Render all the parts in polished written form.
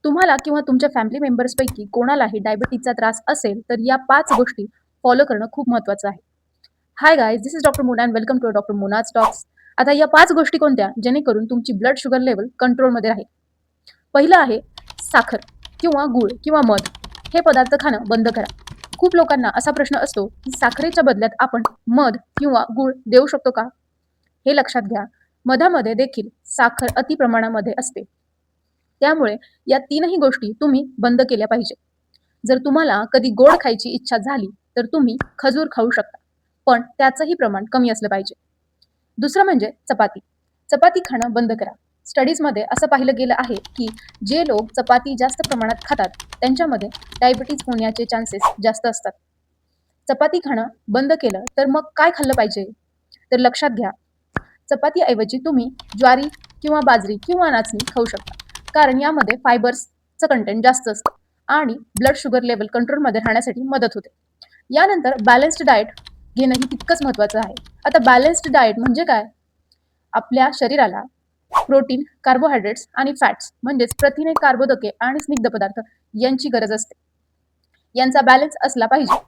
तुम्हाला किंवा तुमच्या फॅमिली मेंबर्सपैकी कोणालाही डायबिटीजचा त्रास असेल, तर या 5 गोष्टी फॉलो करणं खूप महत्त्वाचं आहे. Hi guys, this is doctor Mona and welcome to doctor Mona's talks. आता या 5 गोष्टी कोणत्या? जेणेकरून तुमची ब्लड शुगर लेव्हल कंट्रोलमध्ये राहील. पहिलं आहे साखर किंवा गूळ किंवा मध. हे पदार्थ खाणं बंद करा. खूप लोकांना असा प्रश्न असतो, की साखरेच्या बदल्यात आपण मध किंवा गूळ देऊ शकतो का? हे लक्षात घ्या. मधामध्ये देखील साखर अति प्रमाणामध्ये असते. त्यामुळे या 3ही गोष्टी तुम्ही बंद केल्या पाहिजे. जर तुम्हाला कधी गोड खायची इच्छा झाली, तर तुम्ही खजूर खाऊ शकता. पण त्याचंही प्रमाण कमी असलं पाहिजे. दुसरं म्हणजे चपाती. चपाती खाणं बंद करा. स्टडीजमध्ये असं पाहिलं गेलं आहे, की जे लोक चपाती जास्त प्रमाणात खातात, त्यांच्यामध्ये डायबिटीज होण्याचे चान्सेस जास्त असतात. चपाती खाणं बंद केलं, तर मग काय खाल्लं पाहिजे? तर लक्षात घ्या, चपातीऐवजी तुम्ही ज्वारी किंवा बाजरी किंवा नाचणी खाऊ शकता. कारण यामध्ये फायबर्सचं कंटेंट जास्त असतं आणि ब्लड शुगर लेवल कंट्रोलमध्ये राहण्यासाठी मदत होते. यानंतर बॅलन्स्ड डाएट घेणंही तितकंच महत्त्वाचं आहे. आता बॅलन्स्ड डाएट म्हणजे काय? आपल्या शरीराला प्रोटीन, कार्बोहायड्रेट्स आणि फॅट्स म्हणजेच प्रथिने, कार्बोदके आणि स्निग्ध पदार्थ यांची गरज असते. यांचा बॅलन्स असला पाहिजे.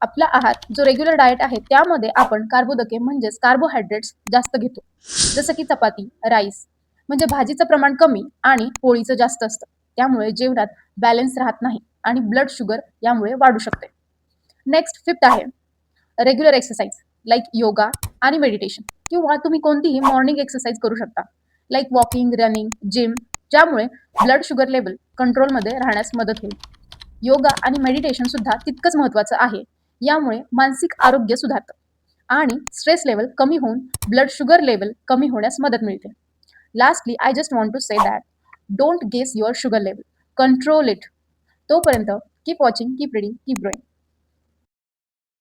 आपला आहार जो रेग्युलर डाएट आहे त्यामध्ये आपण कार्बोदके म्हणजेच कार्बोहायड्रेट्स जास्त घेतो. जसं की चपाती, राईस म्हणजे भाजीचं प्रमाण कमी आणि पोळीचं जास्त असतं. त्यामुळे जेवणात बॅलन्स राहत नाही आणि ब्लड शुगर यामुळे वाढू शकते. नेक्स्ट फिफ्थ आहे रेग्युलर एक्सरसाइज लाईक योगा आणि मेडिटेशन किंवा तुम्ही कोणतीही मॉर्निंग एक्सरसाइज करू शकता लाईक वॉकिंग, रनिंग, जिम, ज्यामुळे ब्लड शुगर लेवल कंट्रोलमध्ये राहण्यास मदत होईल. योगा आणि मेडिटेशन सुद्धा तितकंच महत्त्वाचं आहे. यामुळे मानसिक आरोग्य सुधारतं आणि स्ट्रेस लेवल कमी होऊन ब्लड शुगर लेवल कमी होण्यास मदत मिळते. Lastly I just want to say that don't guess your sugar level, control it. तोपर्यंत keep watching, keep reading, keep growing.